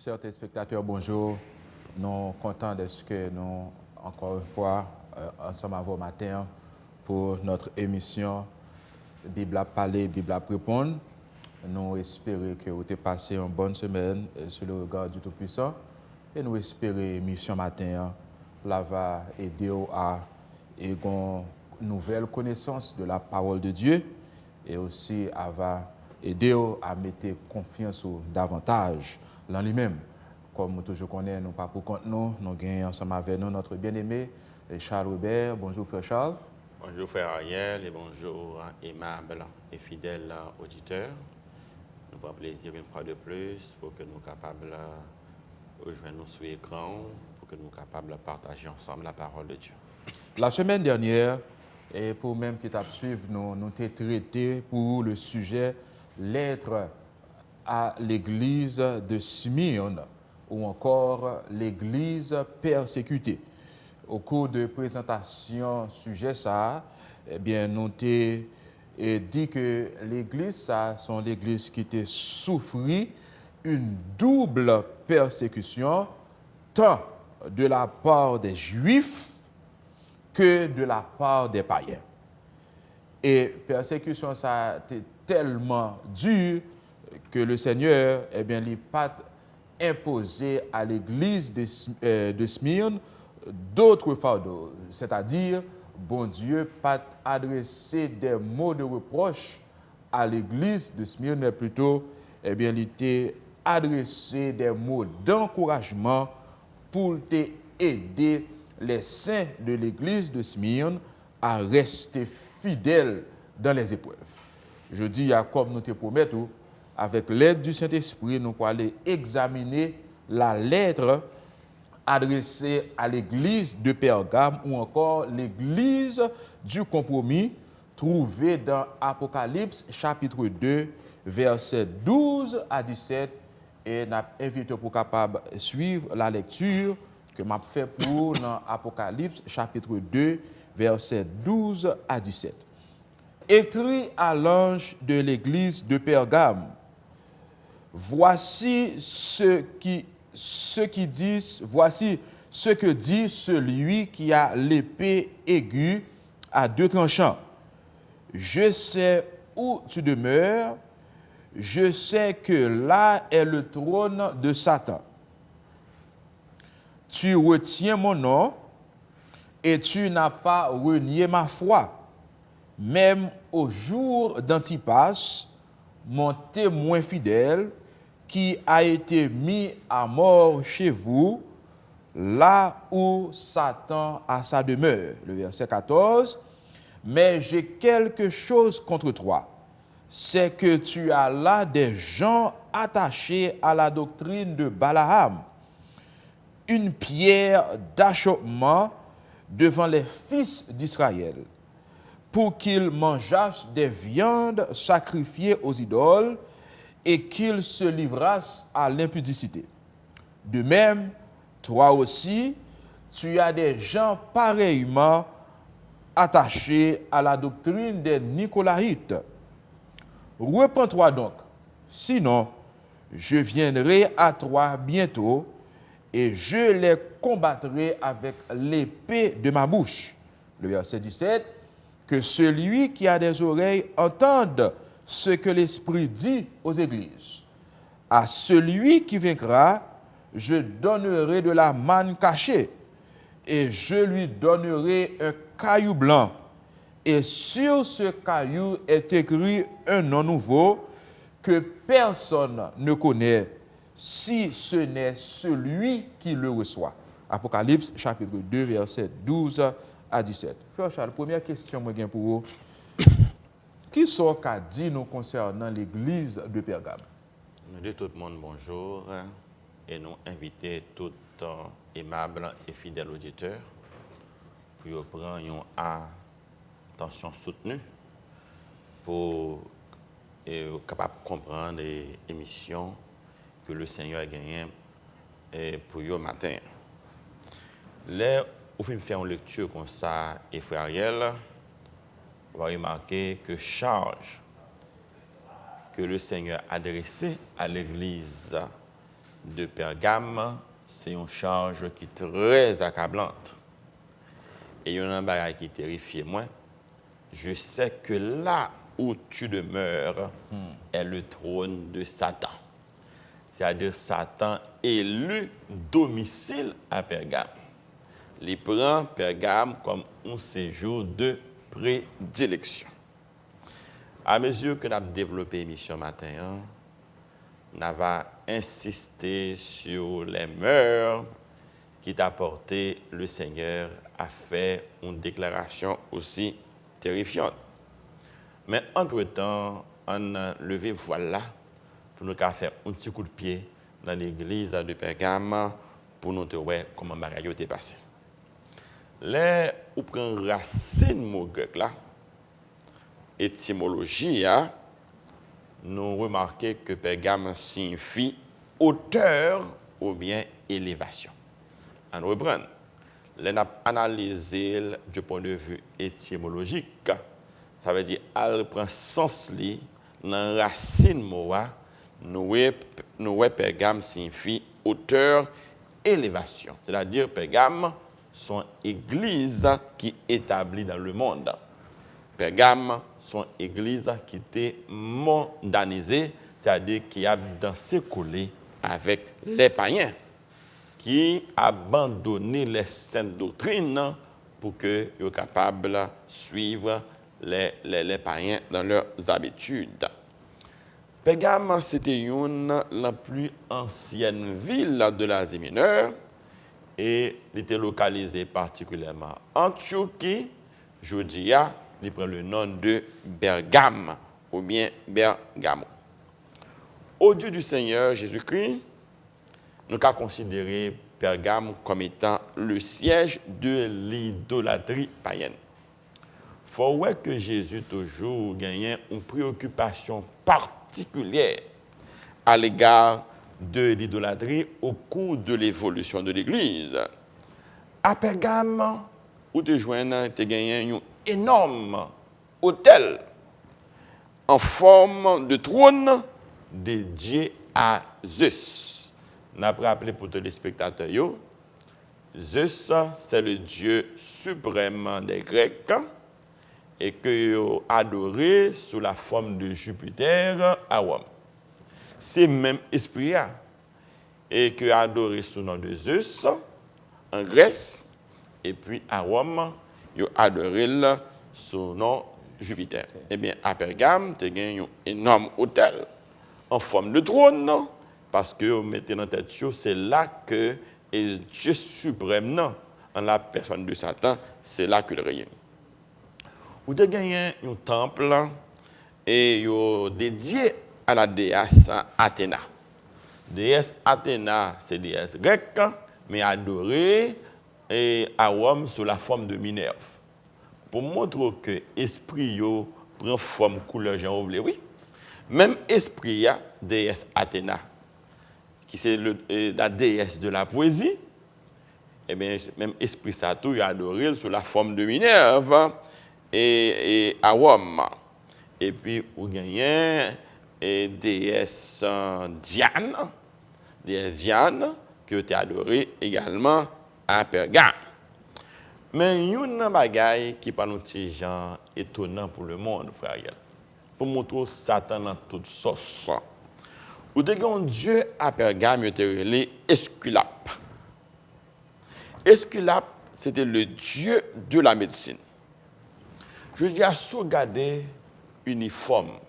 Chers téléspectateurs, bonjour. Nous sommes contents de ce que nous, encore une fois, ensemble à vous matin pour notre émission Bible à parler, Bible à répondre. Nous espérons que vous avez passé une bonne semaine sous le regard du Tout-Puissant. Et nous espérons que l'émission matin va aider à une nouvelle connaissance de la parole de Dieu et aussi va aider à mettre confiance davantage dans lui-même. Comme nous toujours connaissons, nous pas pour compte nous gagnons ensemble avec nous notre bien-aimé Charles Robert. Bonjour frère Charles. Bonjour frère Ariel et bonjour aimables et fidèles auditeurs. Nous avons plaisir une fois de plus pour que nous soyons capables de rejoindre nous sur l'écran, pour que nous soyons capables de partager ensemble la parole de Dieu. La semaine dernière, et pour même qui t'a suivi, nous avons traité pour le sujet lettre à l'église de Smyrne ou encore l'église persécutée. Au cours de présentation sujet ça, eh bien, nous avons dit que l'église, ça, sont l'église qui a souffert une double persécution, tant de la part des Juifs que de la part des païens. Et persécution, ça a été tellement dur que le Seigneur, eh bien, il pas imposé à l'église de Smyrne d'autres fardeaux, c'est-à-dire, bon Dieu, pas adressé des mots de reproche à l'église de Smyrne, mais plutôt, eh bien, il était adressé des mots d'encouragement pour aider les saints de l'église de Smyrne à rester fidèles dans les épreuves. Je dis, comme nous te promettons, avec l'aide du Saint-Esprit, nous allons aller examiner la lettre adressée à l'église de Pergame ou encore l'église du compromis trouvée dans Apocalypse chapitre 2, versets 12 à 17. Et nous invitons pour capable suivre la lecture que m'a fait pour dans Apocalypse chapitre 2, versets 12 à 17. Écrit à l'ange de l'église de Pergame, voici ce que dit celui qui a l'épée aiguë à deux tranchants. Je sais où tu demeures, je sais que là est le trône de Satan. Tu retiens mon nom et tu n'as pas renié ma foi, même au jour d'Antipas, mon témoin fidèle, qui a été mis à mort chez vous, là où Satan a sa demeure. Le verset 14. Mais j'ai quelque chose contre toi, c'est que tu as là des gens attachés à la doctrine de Balaam, une pierre d'achoppement devant les fils d'Israël, pour qu'ils mangeassent des viandes sacrifiées aux idoles et qu'ils se livrassent à l'impudicité. De même, toi aussi, tu as des gens pareillement attachés à la doctrine des Nicolaïtes. Repens-toi donc, sinon je viendrai à toi bientôt et je les combattrai avec l'épée de ma bouche. Le verset 17, que celui qui a des oreilles entende ce que l'Esprit dit aux églises. À celui qui vaincra, je donnerai de la manne cachée et je lui donnerai un caillou blanc. Et sur ce caillou est écrit un nom nouveau que personne ne connaît, si ce n'est celui qui le reçoit. Apocalypse chapitre 2, verset 12 à 17. Frère Charles, première question pour vous. Qui sont qu'a dit nous concernant l'église de Pergame? Nous disons tout le monde bonjour et nous invitons tout aimables et fidèles auditeurs pour prendre une attention soutenue pour être capable de comprendre les émissions que le Seigneur a gagnées pour ce matin. Là, où on fait une lecture comme ça, et frère Ariel, on va remarquer que charge que le Seigneur a adressée à l'Église de Pergame, c'est une charge qui est très accablante. Et il y a un bagage qui terrifie moi. Je sais que là où tu demeures est le trône de Satan. C'est-à-dire Satan élu domicile à Pergame. Il prend Pergame comme un séjour de prédilection. À mesure que nous avons développé l'émission matin, nous avons insisté sur les mœurs qui t'a porté le Seigneur à faire une déclaration aussi terrifiante. Mais entre-temps, on a levé voile là pour nous faire un petit coup de pied dans l'église de Pergame pour nous voir comment Marie était passé. Là, on prend racine mot grec là, étymologie, nous remarquons que Pergame signifie hauteur ou bien élévation. On reprend. On a analysé du point de vue étymologique. Ça veut dire qu'elle prend sens li dans la racine moa. Nous Pergame signifie hauteur, élévation. C'est-à-dire Pergame sont église qui est établie dans le monde. Pergame sont église qui était mondanisée, c'est-à-dire qui a dansé collé avec les païens, qui abandonné les saintes doctrines pour que soient capables de suivre les païens dans leurs habitudes. Pergame, c'était une la plus ancienne ville de l'Asie mineure et elle était localisée particulièrement en Turquie. Judéa, il prend le nom de Bergame ou bien Bergamo. Au Dieu du Seigneur Jésus-Christ, nous avons considéré Pergame comme étant le siège de l'idolâtrie païenne. Il faut voir que Jésus toujours gagnait une préoccupation particulière à l'égard de l'idolâtrie au cours de l'évolution de l'Église. À Pergame, où tu gagné un énorme autel en forme de trône dédié à Zeus. On a rappelé pour tous les spectateurs, Zeus, c'est le dieu suprême des Grecs et que ont adoré sous la forme de Jupiter à Rome. C'est même esprit et que adoré sous le nom de Zeus en Grèce et puis à Rome, ils ont adoré sous le nom de Jupiter. Eh bien, à Pergame, tu as un énorme hôtel en forme de trône parce que vous mettez dans la tête, c'est là que Dieu suprême, en la personne de Satan, c'est là que le règne. Vous avez gagné un temple et dédié à la déesse Athéna. Déesse Athéna, c'est déesse grecque, mais adorée à Rome sous la forme de Minerve. Pour montrer que l'esprit prend forme, couleur, genre, oui. Même esprit, déesse Athéna, qui c'est la déesse de la poésie, et bien, même esprit Satou, il a adoré sous la forme de Minerve et à Rome. Et puis, vous gagnez déesse Diane, qui a été adorée également à Pergame. Mais il y a une bagaille qui parle de gens étonnant pour le monde, frère. Pour montrer Satan dans toute sauce. Ou de un Dieu à Pergame, il était appelé Esculape. Esculape, c'était le dieu de la médecine. Je dis à regarder uniforme,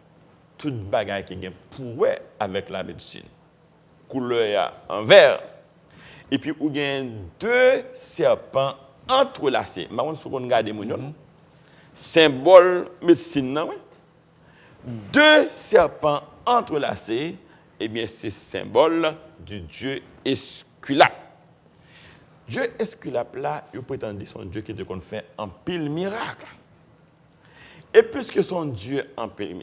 toute bagaille qui est pour avec la médecine. Couleur en vert. Et puis, il y a deux serpents entrelacés. Je ne sais pas si vous regardez mon symbole médecine. Deux serpents entrelacés, eh bien, c'est symbole du dieu Esculape. Dieu Esculape là, il prétend son Dieu qui te fait un pile miracle. Et puisque son Dieu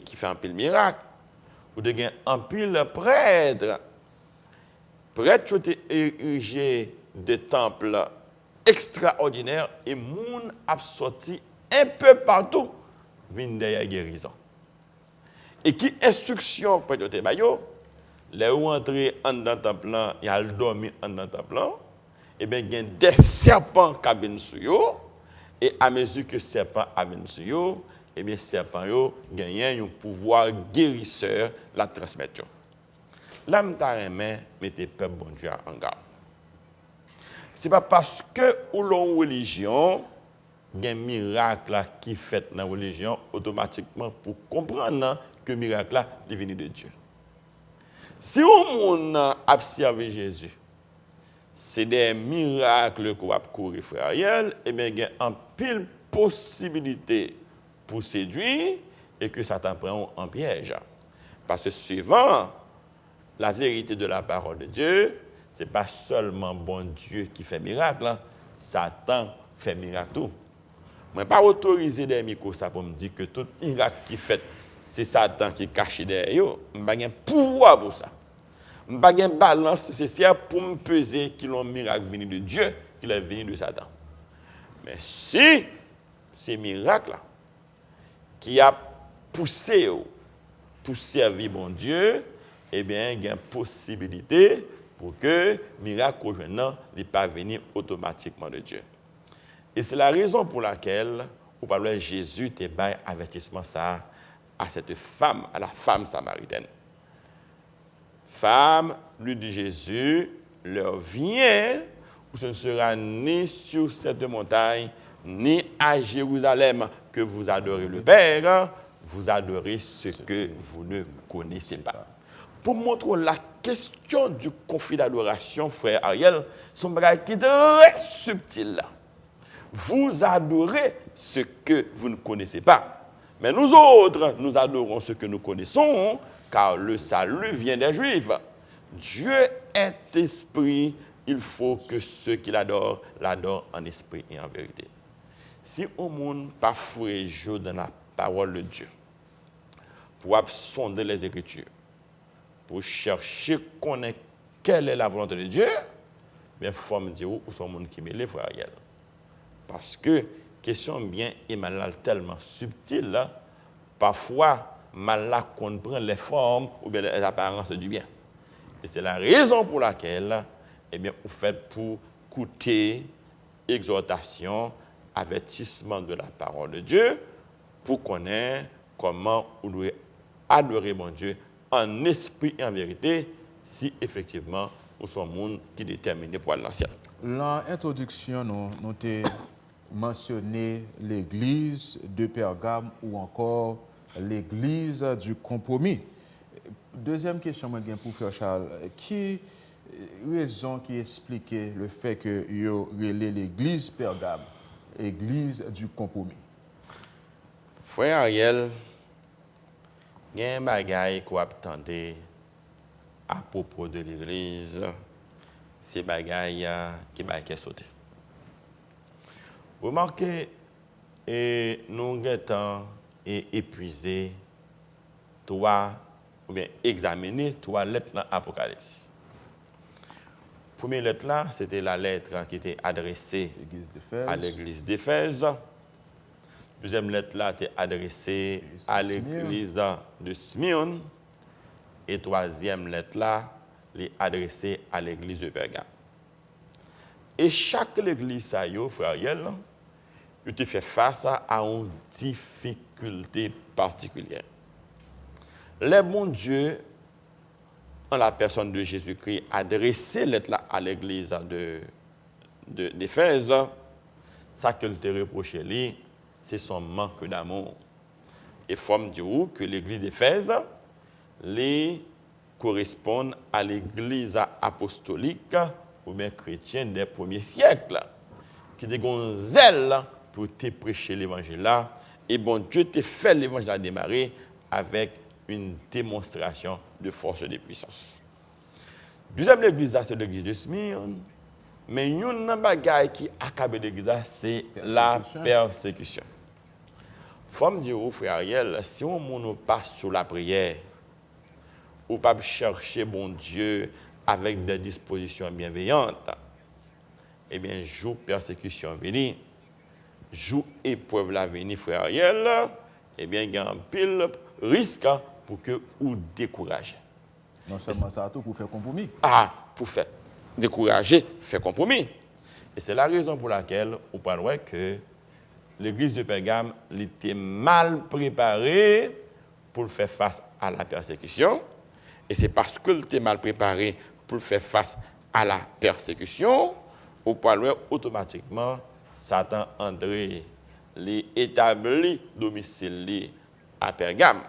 qui fait un pile miracle, vous avez un pile prêtre. Prêtre qui ont érigé des temples extraordinaires et moun a sorti un peu partout vinn derrière guérison. Et qui instruction prêtre te bayo, les où entrer en dans le temple, il a dormi en dans le temple, et bien il y a des serpents qui viennent sur eux, et à mesure que les serpents viennent sur eux, et bien les serpents gagnent un pouvoir guérisseur la transmettre. Là, je mettez peuple bon Dieu en garde. Ce n'est pas parce que ou l'on religion, il y a un miracle qui fait dans la religion automatiquement pour comprendre que le miracle est venu de Dieu. Si on a observé Jésus, c'est des miracles qu'on va courir, frère Ariel, et bien il y a une pile possibilité pour séduire et que Satan prend en piège. Parce que suivant la vérité de la parole de Dieu, ce n'est pas seulement bon Dieu qui fait miracle, hein. Satan fait miracle tout. Je ne vais pas autoriser des micros pour me dire que tout miracle qui fait, c'est Satan qui est caché derrière. Je n'ai pas de pouvoir pour ça. Je n'ai pas de balance nécessaire pour me peser qu'il y a un miracle venu de Dieu, qu'il est venu de Satan. Mais si ces miracles-là, qui a poussé pour servir mon Dieu, eh bien, il y a une possibilité pour que le miracle n'est pas venu automatiquement de Dieu. Et c'est la raison pour laquelle, au parler Jésus te bail avertissement ça à cette femme, à la femme samaritaine. Femme, lui dit Jésus, leur vient, où ce ne sera ni sur cette montagne, ni à Jérusalem que vous adorez le Père, vous adorez ce que vous ne connaissez pas. Pour montrer la question du conflit d'adoration, frère Ariel, c'est un bagage qui est très subtil là. Vous adorez ce que vous ne connaissez pas. Mais nous autres, nous adorons ce que nous connaissons, car le salut vient des Juifs. Dieu est esprit, il faut que ceux qui l'adorent, l'adorent en esprit et en vérité. Si au monde pas fouillé dans la parole de Dieu, pour sonder les Écritures, pour chercher connaître quelle est la volonté de Dieu, bien, il faut me dire où sont les gens qui mêlent, frère Ariel. Parce que question bien et mal tellement subtile, là, parfois, mal comprend les formes ou bien les apparences du bien. Et c'est la raison pour laquelle, eh bien, vous faites pour écouter exhortation, avertissement de la parole de Dieu, pour connaître comment vous devez adorer mon Dieu en esprit et en vérité, si effectivement vous sommes un monde qui est déterminé pour aller dans le ciel. L'introduction, nous avons mentionné l'église de Pergame ou encore l'église du compromis. Deuxième question pour Frère Charles. Qui raison qui explique le fait que vous relais l'église Pergame, l'église du compromis? Frère Ariel, il y a un bagage qu'on attendait à propos de l'église, c'est bagage qui est sauté. Remarquez, nous avons épuisé ou bien examiné trois lettres dans l'Apocalypse. La première lettre là, c'était la lettre qui était adressée à l'église d'Éphèse. Deuxième lettre là était adressée à l'église de Smyrne. Et troisième lettre là, est adressée à l'église de Pergame. Et chaque église, frère Ariel, il te fait face à une difficulté particulière. Le bon Dieu, en la personne de Jésus-Christ, a adressé lettre là à l'église d'Éphèse. Ça qu'il te reproche, c'est son manque d'amour. Et il faut me dire que l'église d'Éphèse correspond à l'église apostolique ou bien chrétienne des premiers siècles, qui a un zèle pour te prêcher l'évangile là. Et bon Dieu te fait l'évangile à démarrer avec une démonstration de force et de puissance. Deuxième église, c'est l'église de Smyrne. Mais une bagaille qui accable l'église, c'est la persécution. Il faut me dire, frère Ariel, si on passe sur la prière, ou pas chercher bon Dieu avec des dispositions bienveillantes, eh bien, jour persécution venir, jour épreuve la venir, frère Ariel, eh bien, il y a un pile risque pour que vous découragez. Non seulement ça, tout pour faire compromis. Pour faire décourager, faire compromis. Et c'est la raison pour laquelle on parlerait que l'église de Pergame était mal préparée pour faire face à la persécution. Et c'est parce qu'elle était mal préparée pour faire face à la persécution, on parlerait automatiquement Satan André les établit domicile à Pergame,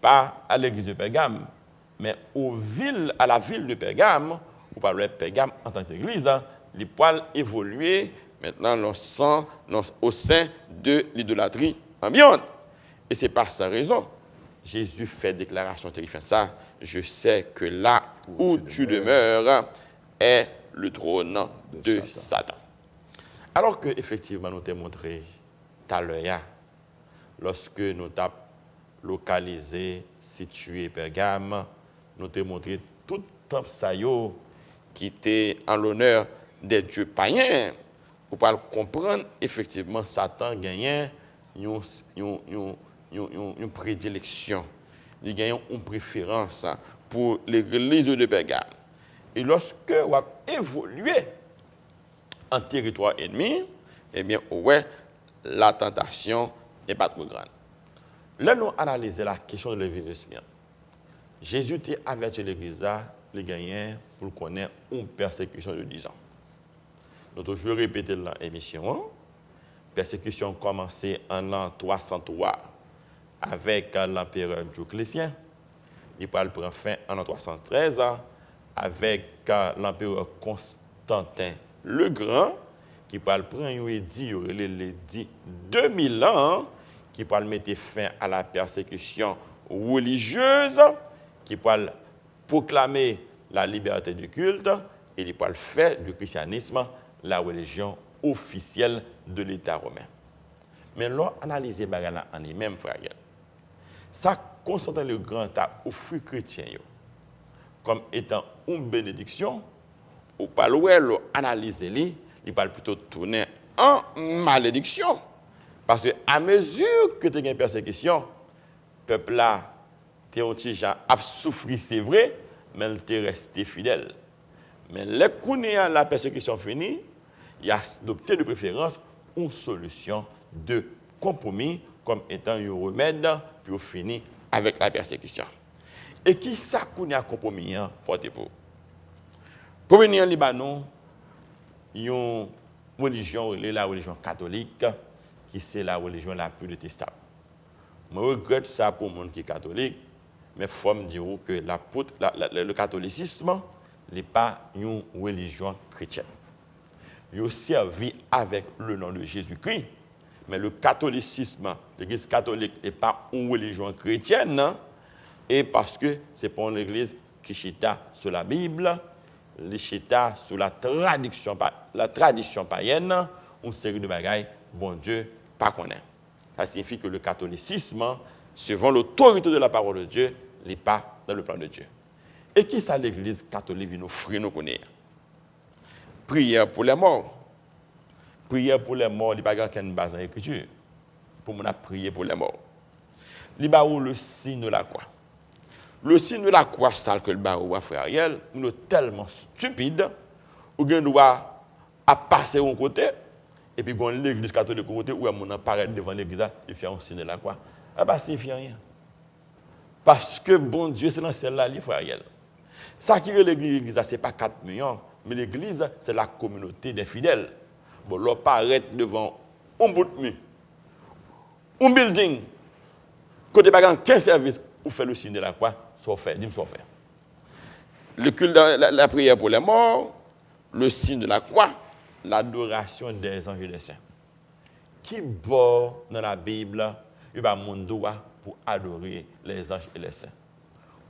pas à l'église de Pergame, mais à la ville de Pergame, on parlerait Pergame en tant qu'église, les poils évoluer maintenant au sein de l'idolâtrie ambiante. Et c'est par sa raison, Jésus fait déclaration terrifiante ça, je sais que là où tu demeures est le trône de Satan. Alors que effectivement nous t'avons montré tout à l'heure, lorsque nous t'avons localisé, situé Pergame, nous t'avons montré tout temple saillot qui était en l'honneur des dieux païens. Pour pouvoir comprendre, effectivement, Satan gagnait une prédilection, il gagnait une préférence pour l'église de Pergame. Et lorsque on a évolué en territoire ennemi, eh bien, ouais, la tentation n'est pas trop grande. Là, nous analysons la question de l'investissement. Jésus a averti l'église, les gagnants, pour connaître une persécution de 10 ans. Nous avons toujours répété dans l'émission. La persécution a commencé en l'an 303 avec l'empereur Dioclétien. Il va prendre fin en l'an 313 avec l'empereur Constantin le Grand, qui va prendre un édit, l'édit 2000 ans, qui va mettre fin à la persécution religieuse, qui va proclamer la liberté du culte, et il va faire du christianisme la religion officielle de l'État romain. Mais l'on analyse les choses en lui-même, frère. Ça, Constantin le Grand a offert aux chrétiens comme étant une bénédiction, ou pas l'ouel analyser il va plutôt tourner en malédiction. Parce que à mesure que tu as une persécution, le peuple là, théotigen a souffert, c'est vrai, mais il est resté fidèle. Mais les coups la persécution finie, il a adopté de préférence une solution de compromis comme étant un remède pour finir avec la persécution. Et qui ça qu'on a compromis porté pour? Pour venir en Libanon, il y a une religion, la religion catholique, qui c'est la religion la plus détestable. Je regrette ça pour les gens qui sont catholiques, mais il faut me dire que le catholicisme n'est pas une religion chrétienne. Il est servi avec le nom de Jésus-Christ, mais le catholicisme, l'église catholique n'est pas une religion chrétienne, et parce que c'est pour l'église qui chita sur la Bible, qui chita sur la tradition païenne, une série de bagailles, bon Dieu, pas connaît. Ça signifie que le catholicisme, suivant l'autorité de la parole de Dieu, n'est pas dans le plan de Dieu. Et qui ça l'église catholique vient nous offrir nous connaître? Prière pour les morts. Prière pour les morts, il n'y a pas qu'une base dans l'écriture. Pour nous prier pour les morts. Il y a le signe de la croix. Le signe de la croix, sale que le barreau, frère Ariel, nous sommes tellement stupides, ou bien nous doit passer de côté, et puis l'église catholique de côté, où on apparaît devant l'église, il fait un signe de la croix. Ça ne signifie rien. Parce que bon Dieu, c'est dans celle-là, frère Ariel. Ça qui est l'église, ce n'est pas 4 millions, mais l'église, c'est la communauté des fidèles. Bon, l'on paraît devant un bout de mur, un building, côté bagan, 15 services, ou fait le signe de la croix, soit fait, dis-moi soit fait. Le culte, la prière pour les morts, le signe de la croix, l'adoration des anges et des saints. Qui bord dans la Bible, il va mon droit pour adorer les anges et les saints.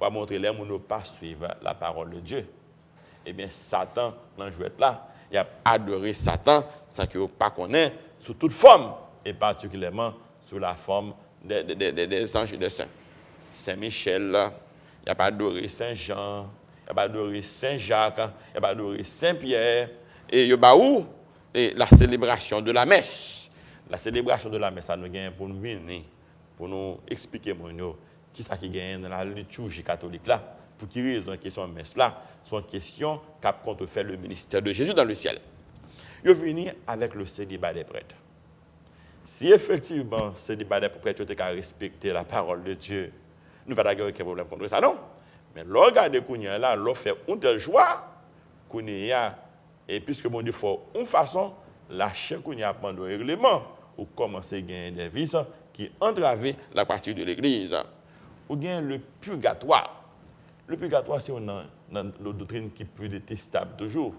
On va montrer les gens ne pas suivre la parole de Dieu. Eh bien, Satan, dans le jouet là, il a adoré Satan sans qu'il ne pas connaît sous toute forme, et particulièrement sous la forme des anges et des saints. Saint-Michel, il n'a pas adoré Saint-Jean, il n'a pas adoré Saint-Jacques, il n'a pas adoré Saint-Pierre. Et il y a où la célébration de la messe. La célébration de la messe, ça nous gagne pour nous venir, pour nous expliquer qui ça qui gagne dans la liturgie catholique là. Pour qui raison, la question de messe là, sont questions qu'a contrefait le ministère de Jésus dans le ciel. Il est venu avec le célibat des prêtres. Si effectivement, le célibat des prêtres était qu'à respecter la parole de Dieu, nous n'avons pas aucun problème contre ça, non. Mais regardez Kounia là, l'on fait une telle joie, Kounia, et puisque mon Dieu fait une façon, lâcher Kounia pendant le règlement, ou commencer à gagner des vices qui entravent la partie de l'église. Ou bien le purgatoire. Le purgatoire, c'est une doctrine qui est plus détestable toujours.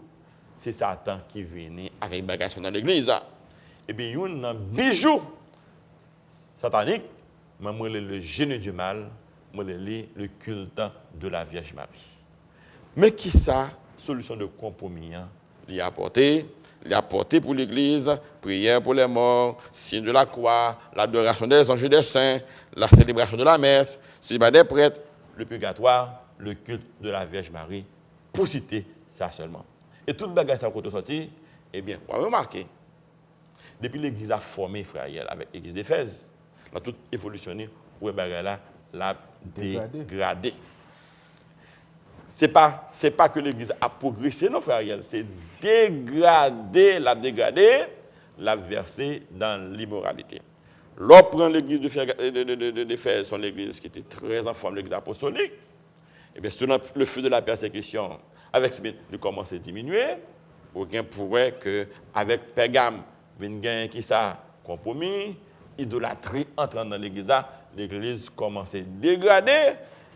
C'est Satan qui vient avec bagage dans l'église. Et bien, il y a un bijou satanique, mais moi, le génie du mal, moi, le culte de la Vierge Marie. Mais qui ça, solution de compromis, il a apporté pour l'église, prière pour les morts, signe de la croix, l'adoration des anges et des saints, la célébration de la messe, célibat des prêtres, le purgatoire, le culte de la Vierge Marie, pour citer ça seulement. Et toute bagage ça côté sorti, eh bien, on va remarquer, depuis l'église a formé, frère, avec l'église d'Éphèse, dans toute évolutionné, où bagage là, l'a dégradé. C'est pas que l'église a progressé, non, frère, c'est dégradé, la versé dans l'immoralité. L'on prend l'église d'Éphèse, son église qui était très en forme, l'église apostolique, et bien, selon le feu de la persécution, avec ce il commence à diminuer, aucun pourrait qu'avec Pergame, il qui ça compromis, idolâtrie entrant dans l'église commence à dégrader,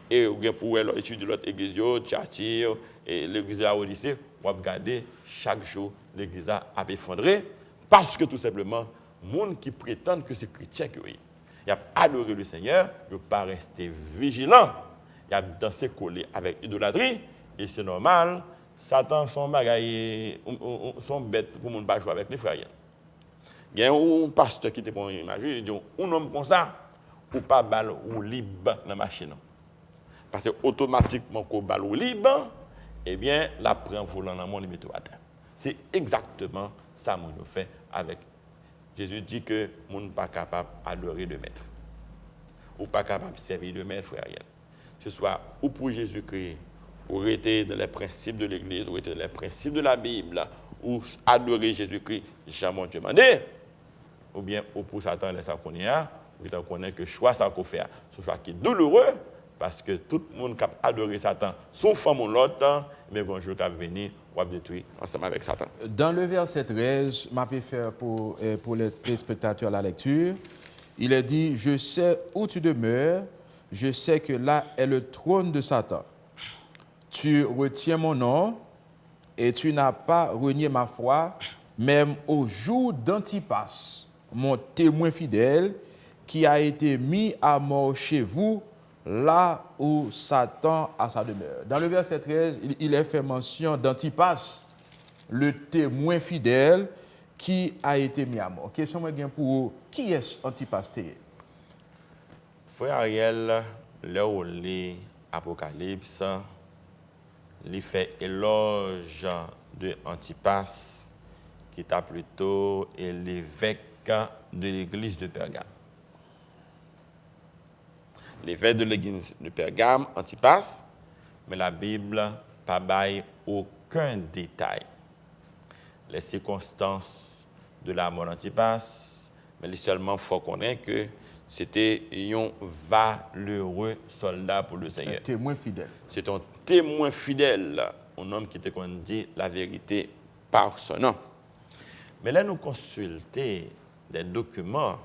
et aucun pourrait étudier l'autre église, Thyatire, et l'église de la Odyssée, on va regarder chaque jour l'église a effondré, parce que tout simplement, les gens qui prétendent que c'est chrétien que oui, il a adoré le Seigneur, il ne pas rester vigilant. Il a dansé collé avec idolâtrie, et c'est normal, Satan son bagaille, son bête pour ne pas jouer avec les frères. Il y a un pasteur qui était pour imaginer, il dit, un homme comme ça, ou pas balle ou libre dans la machine. Parce que automatiquement, qu'on balle ou libre, eh bien, la prend volant dans mon limite à terre. C'est exactement ça que nous fait avec. Jésus dit que nous ne sommes pas capable d'adorer de maître. Ou pas capable de servir de maître, frère. Que ce soit ou pour Jésus-Christ, ou rester dans les principes de l'Église, ou rester dans les principes de la Bible, ou adorer Jésus-Christ, jamais Dieu demandé, ou bien ou pour Satan, les Saconia, ou bien connaît que choix ça qu'on fait, ce choix qui est douloureux, parce que tout le monde qui a adoré Satan, son femme ou l'autre, mais bonjour qui a venu, on va détruire ensemble avec Satan. Dans le verset 13, je vais faire pour les téléspectateurs la lecture. Il est dit, je sais où tu demeures, je sais que là est le trône de Satan. Tu retiens mon nom et tu n'as pas renié ma foi, même au jour d'Antipas, mon témoin fidèle, qui a été mis à mort chez vous, là où Satan a sa demeure. Dans le verset 13, il est fait mention d'Antipas, le témoin fidèle, qui a été mis à mort. Question pour vous, qui est Antipas? Frère Ariel, là où l'Apocalypse, il fait éloge de Antipas, qui est plutôt l'évêque de l'église de Pergame. L'évêque de l'église de Pergame, Antipas, mais la Bible n'a pas aucun détail. Les circonstances de la mort d'Antipas, mais seulement il faut connaître que c'était un valeureux soldat pour le Seigneur. Un témoin fidèle. C'est un témoin fidèle, un homme qui te dit la vérité par son nom. Mais là, nous consultons des documents.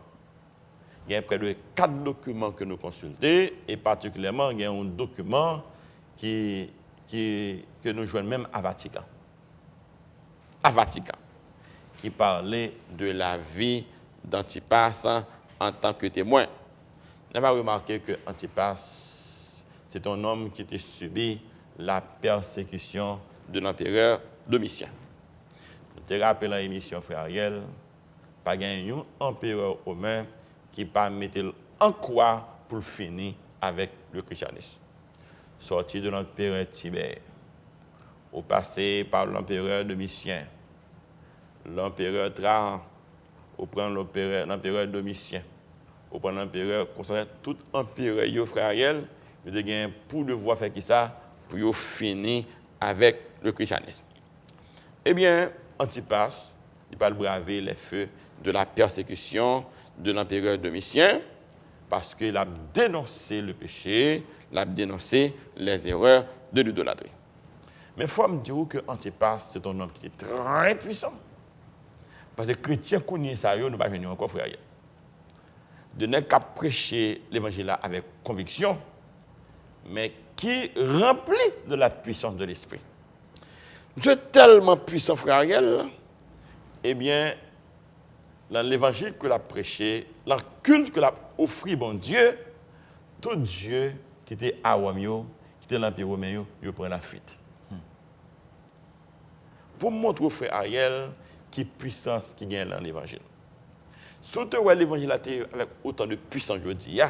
Il y a près de 4 documents que nous consultons, et particulièrement, il y a un document que nous jouons même à Vatican. À Vatican, qui parlait de la vie d'Antipas en tant que témoin. On va remarquer que Antipas, c'est un homme qui a subi la persécution de l'empereur Domitien. Je te rappelle dans l'émission, frère Ariel, pas un empereur romain qui pas mettre en croix pour finir avec le christianisme. Sorti de l'empereur Tibère, au passé par l'empereur Domitien, l'empereur Trajan, au prendre l'empereur Domitien, au prendre l'empereur, concernant tout empereur, frère Ariel, il y a pour devoir faire qui ça, pour finir avec le christianisme. Eh bien, Antipas, il va braver les feux de la persécution de l'empereur Domitien parce qu'il a dénoncé le péché, il a dénoncé les erreurs de l'idolâtrie. Mais il faut me dire que Antipas, c'est un homme qui est très puissant. Parce que les chrétiens connaissent ça, nous ne pas venir encore, frère. De ne qu'à prêcher l'évangile avec conviction, mais qui remplit de la puissance de l'esprit. Dieu est tellement puissant, frère Ariel, eh bien, dans l'évangile que l'a prêché, dans le culte que l'a offert, bon Dieu, tout Dieu qui était à Rome, qui était l'Empire romain, il prend la fuite. Pour montrer au frère Ariel qui puissance qui gagne dans l'évangile. Surtout où l'évangile a été avec autant de puissance aujourd'hui,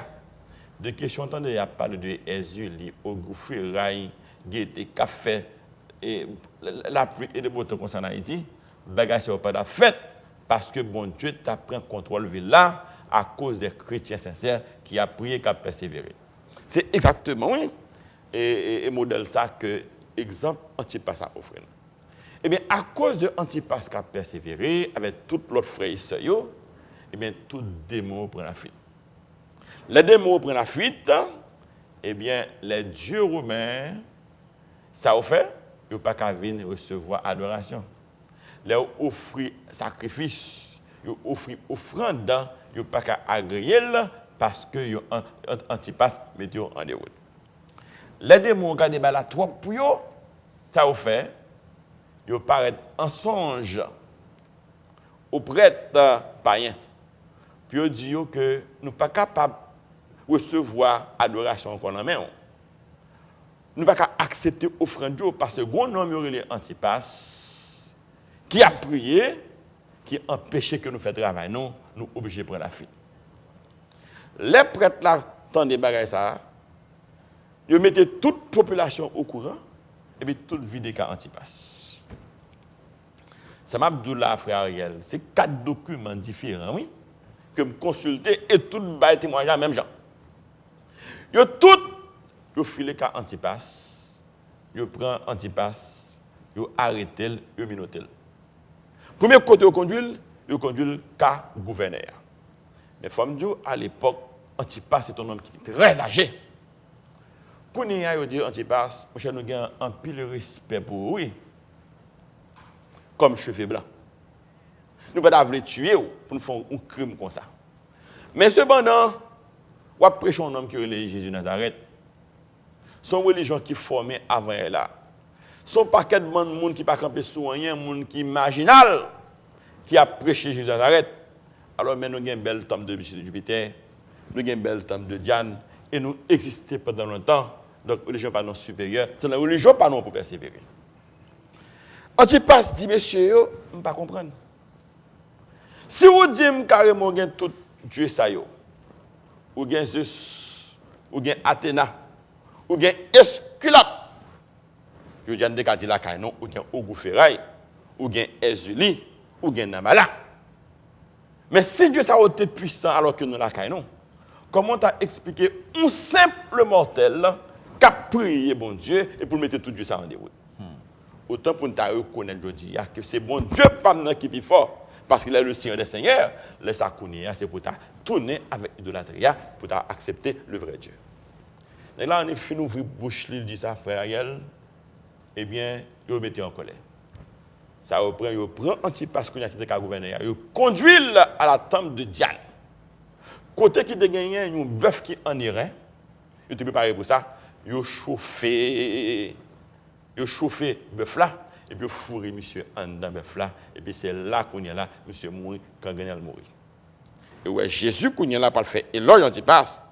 de questions entendez, il y a parlé de Jésus, au gouffre, rail, gaieté, café, et la pluie et le beau temps concernant Haïti, bagage n'est pas de fait parce que bon Dieu t'a pris contrôle là à cause des chrétiens sincères qui a prié, qui a persévéré. C'est exactement oui, et modèle ça que exemple Antipas a offert. Eh bien, à cause de Antipas qui a persévéré avec tout l'autre frère et sœur, eh bien, tout démon prend la fuite. Les démons prennent la fuite, eh bien, les dieux romains, ça a fait, ils n'ont pas qu'à venir recevoir adoration. Ils ont offert sacrifice, ils ont offert offrande, ils n'ont pas qu'à agréer parce que Antipas met en déroute. Les démons qui ont des balles trop pour eux, ça a fait, ils paraissent en songe aux prêtres païens. Puis ils disent que nous ne sommes pas capables de recevoir l'adoration qu'on a en main. Nous ne sommes pas capables d'accepter l'offrande parce que gros nom est Antipas qui a prié, qui empêchait que nous fassions travail, nous obligés de prendre la fuite. Les prêtres là, tant des bagages ça, ils mettaient toute la population au courant et puis toute vie cas Antipas. Ça m'a dit là, frère Ariel, c'est 4 documents différents, oui, que me consulter et tout bail témoignage même gens. Yo tout yo filé ka Antipas, yo prend Antipas, yo arrêté, yo minoté. Premier côté yo conduit ka gouverneur. Mais faut me dire à l'époque Antipas c'est un homme qui était très âgé. Kounia yo dit Antipas, moi nous gagne un pile respect pour lui. Comme cheveux blancs. Nous ne pouvons pas tuer pour nous faire un crime comme ça. Mais cependant, on prêche un homme qui est Jésus Nazareth. Son religion qui formée avant elle là. Son paquet de monde qui pas camper sous rien, monde qui marginal qui a prêché Jésus Nazareth. Alors maintenant nous avons une belle tombe de Jupiter, nous avons une belle tombe de Diane et nous existons pendant longtemps. Donc religion pas non supérieure, c'est la religion pas non pour persévérer. Antipas dit, monsieur, je ne peux pas comprendre. Si vous dites carrément que tout Dieu ça, ou bien Zeus, ou bien Athéna, ou bien Esculape, je viens de dire la canon, ou bien Ogouferraille, ou bien Ezuli, ou bien Namala. Mais si Dieu ça a été puissant alors que nous la canon, comment tu as expliqué un simple mortel qui a prié bon Dieu et pour mettre tout Dieu ça en déroute? Autant pour nous reconnaître aujourd'hui que c'est bon Dieu pas qui est plus fort parce qu'il est le Seigneur des Seigneurs. Laisse ça connaître, c'est pour tourner avec l'idolâtrie, pour accepter le vrai Dieu. Et là, on est fini d'ouvrir bouche, il dit ça, frère Ariel, eh bien, il met en colère. Ça reprend, il prend Antipas qui était gouverneur, il conduit à la tombe de Diane. Côté qui a gagné un bœuf qui en irait, il était préparé pour ça, il chauffé. Il a chauffé le bœuf là, et puis il a fourré monsieur en dans le bœuf là, et puis c'est là qu'on y a là, monsieur mourit quand il a mourir. Et ouais, Jésus qu'on y a là pour le faire, et là, il passe,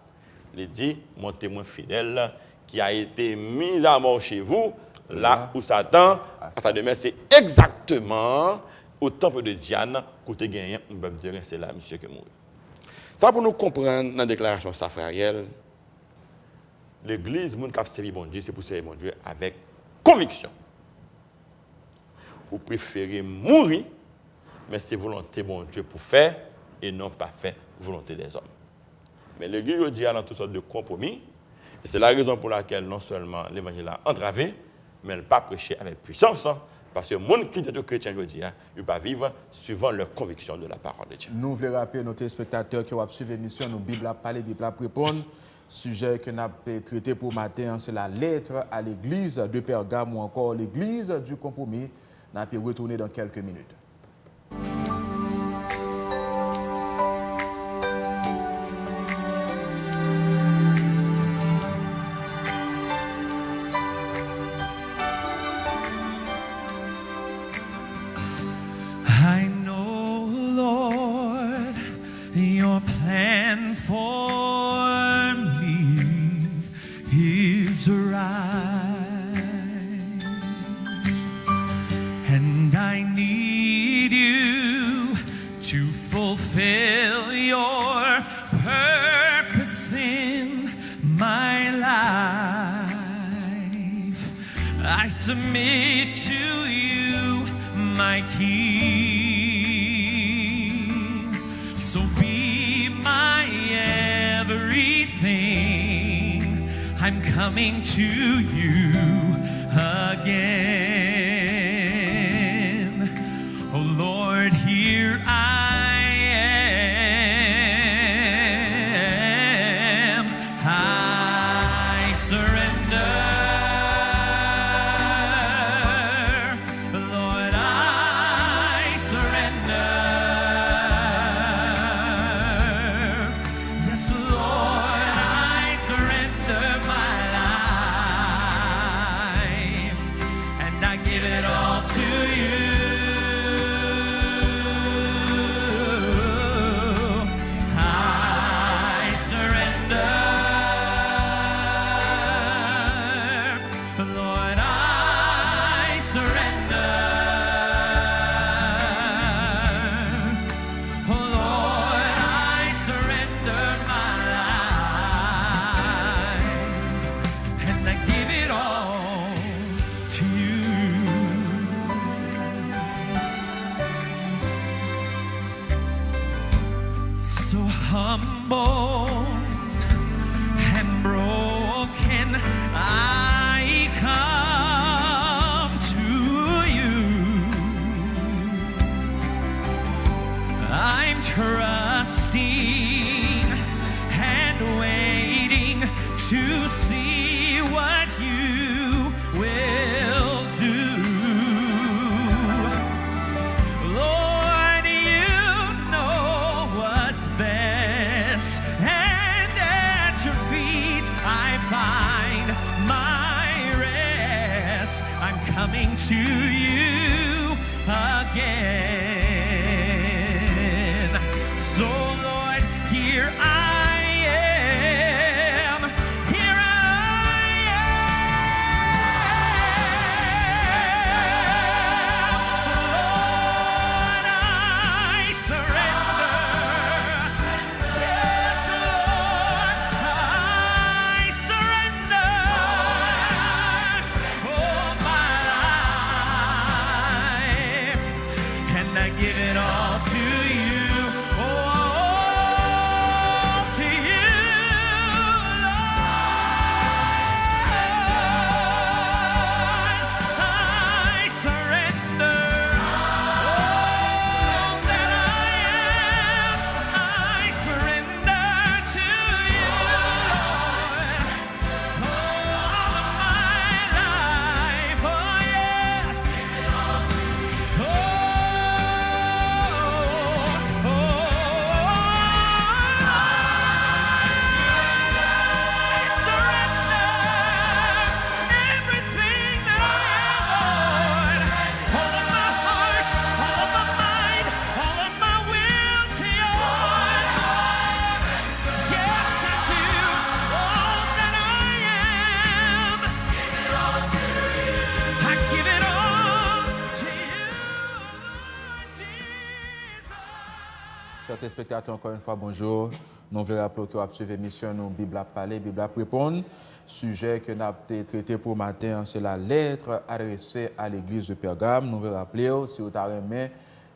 il dit, mon témoin fidèle, qui a été mis à mort chez vous, là où Satan, à sa demeure, c'est exactement au temple de Diane, côté gagné, on peut dire, c'est là, monsieur qui mourit. Ça pour nous comprendre dans la déclaration de sa frère Ariel, l'église, mon cap servi bon Dieu, c'est pour servir bon Dieu avec conviction. Vous préférez mourir, mais c'est volonté bon Dieu pour faire et non pas faire volonté des hommes. Mais l'église dit dans toutes sortes de compromis, Et c'est la raison pour laquelle non seulement l'évangile a entravé, mais elle n'a pas prêché avec puissance, parce que le monde qui est chrétien aujourd'hui, il ne va pas vivre suivant leur conviction de la parole de Dieu. Nous voulons rappeler nos téléspectateurs qui ont suivi l'émission, nous Bible à parler, Bible à répondre. Sujet que nous avons traité pour matin, c'est la lettre à l'église de Pergame ou encore l'église du compromis. Nous allons retourner dans quelques minutes. I know, Lord, your plan for me is right, and I need you to fulfill your purpose in my life. I submit to you, my King, so be my everything. I'm coming to you again. Oh Lord, here I am. I surrender. Lord, I surrender. Yes, Lord, I surrender my life, and I give it all to you. I surrender. Lord, I surrender. Oh Lord, I surrender my life, and I give it all to you. So humbled and broken, I come to you. I'm trusting and waiting to see what you will do. Lord, you know what's best, and at your feet I find my rest. I'm coming to you again. So Lord, here I am. Here I am. Lord, I surrender. Yes, Lord, I surrender. Oh, my life, and I give it all to you. All to you, Lord. I surrender. All that I am, I surrender to you, Lord. All of my life, oh yes. Chers téléspectateurs, encore une fois, bonjour. Nous voulons rappeler que vous avez suivi l'émission nous Bible à parler, Bible à répondre. Sujet que nous avons traité pour matin, c'est la lettre adressée à l'église de Pergame. Nous voulons rappeler, si vous avez aimé,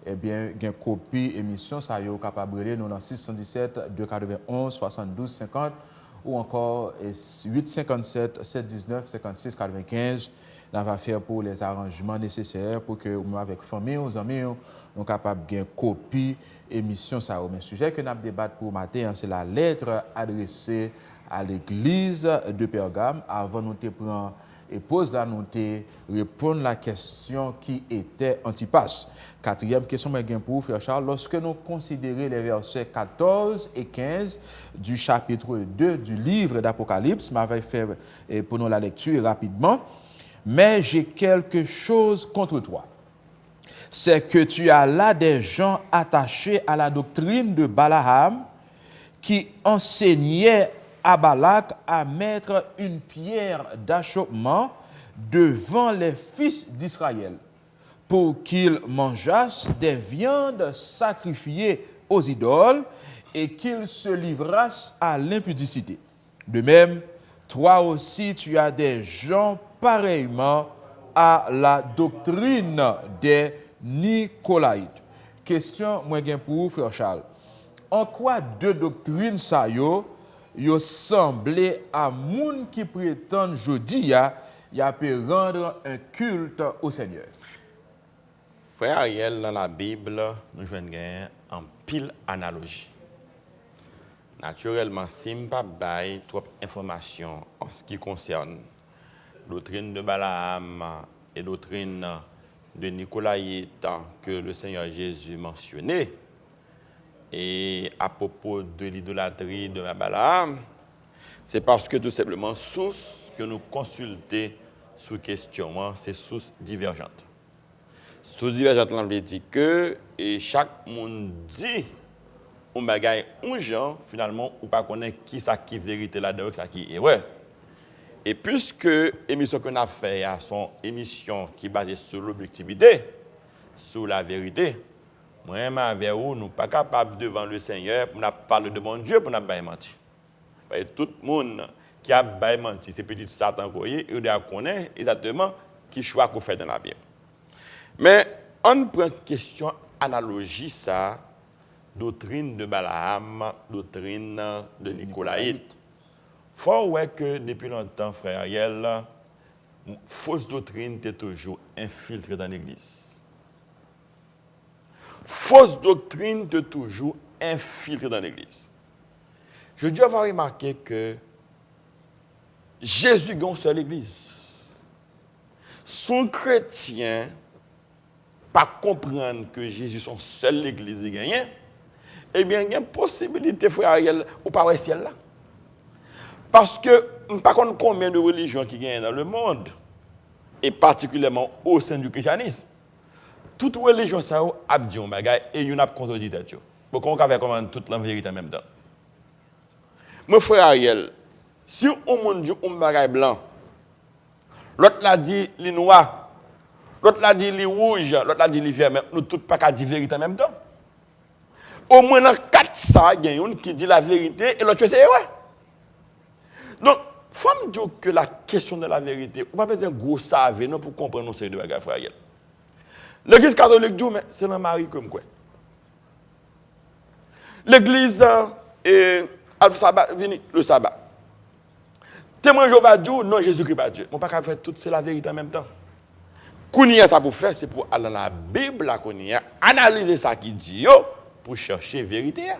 eh bien, il y a une copie émission, ça y est capable de nous dans 617 291 72 50 ou encore 857 719 56 95. On va faire pour les arrangements nécessaires pour que nous avec famille, aux amis, nous capables de copie émission ça. Mais le sujet que nous débattons pour matin, c'est la lettre adressée à l'église de Pergame. Avant nous te prendre et pose là nous te répondre la question qui était Antipas. Quatrième question pour vous, frère Charles. Lorsque nous considérons les versets 14 et 15 du chapitre 2 du livre d'Apocalypse, m'avait fait pour nous la lecture rapidement. Mais j'ai quelque chose contre toi. C'est que tu as là des gens attachés à la doctrine de Balaam qui enseignaient à Balak à mettre une pierre d'achoppement devant les fils d'Israël pour qu'ils mangeassent des viandes sacrifiées aux idoles et qu'ils se livrassent à l'impudicité. De même, toi aussi tu as des gens pareillement à la doctrine des Nicolaïtes. Question, moi, pour vous, frère Charles. En quoi deux doctrines ça yo semblé à moun qui prétendent jodi y a peut rendre un culte au Seigneur? Frère Ariel, dans la Bible, nous jouons en pile analogie. Naturellement, si je ne pas bailler trop d'informations en ce qui concerne doctrine de Balaam et doctrine de Nicolaïte que le Seigneur Jésus mentionnait, et à propos de l'idolâtrie de Balaam, c'est parce que tout simplement, source que nous consultons sous questionnement, c'est source divergente. Source divergente, on veut dire que et chaque monde dit on bagaille un genre, finalement, ou pas connaître qui ça qui vérité là-dedans, ça qui est ouais. Et puisque l'émission qu'on a fait son émission qui est basée sur l'objectivité, sur la vérité, moi-même avec vous, nous ne sommes pas capables devant le Seigneur pour nous parler de mon Dieu, pour nous pas mentir. Tout le monde qui a menti, c'est petit Satan, il doit connaître exactement qui choix qu'on fait dans la Bible. Mais on prend une question analogie ça, doctrine de Balaam, doctrine de Nicolaïte. Faut ouais que depuis longtemps, frère Ariel, fausse doctrine est toujours infiltrée dans l'Église. Fausse doctrine est toujours infiltrée dans l'Église. Je dois avoir remarqué que Jésus gagne seule l'Église. Son chrétien pas comprendre que Jésus son seul l'Église gagne, eh bien il y a une possibilité, frère Ariel, ou pas au ciel là. Parce que, par contre, combien de religions qui gagnent dans le monde, et particulièrement au sein du christianisme, toute religion, ça a dit un bagage et il y a contredit tête. Pour qu'on va comment toute la vérité en même temps. Mon frère Ariel, si on monde dit un bagage blanc, l'autre l'a dit les noir, l'autre l'a dit les rouge, l'autre l'a dit les verts, mais nous tous pas qu'à dire vérité en même temps. Au moins dans 4 ça, il y a une qui dit la vérité et l'autre c'est ouais. Donc, il faut me dire que la question de la vérité, on n'a pas besoin de gros savoir non pour comprendre nos séries de bagages, frère. L'église catholique dit, mais c'est le mari comme quoi. L'église le sabbat. Témoin Jéhovah dit, non, Jésus-Christ pas Dieu. On ne peut pas faire tout, c'est la vérité en même temps. Kounia, ça pour faire, c'est pour aller dans la Bible, analyser ça qui dit, pour chercher la vérité.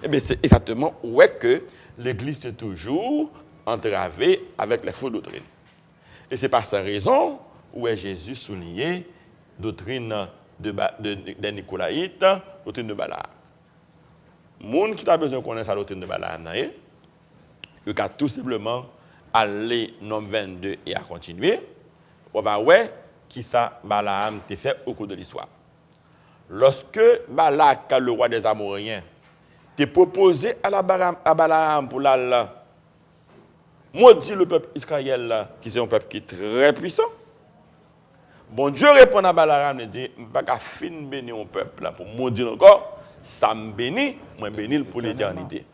Eh bien, c'est exactement où est que l'Église est toujours entravée avec les fausses doctrines. Et c'est par cette raison où est Jésus souligné doctrine de Nicolaïte, doctrine de Balaam. Moun qui a besoin de connaître la doctrine de Balaam, il a tout simplement aller dans 22 et à continuer. On va voir qui ça Balaam t'a fait au cours de l'histoire. Lorsque Balak, le roi des Amoréens, t'a proposé à Balaam pour la maudit le peuple Israël, qui est un peuple qui est très puissant. Bon Dieu répond à Balaam et dit, je ne vais pas finir bénir un peuple pour maudire encore, ça me bénit, moi bénis pour l'éternité.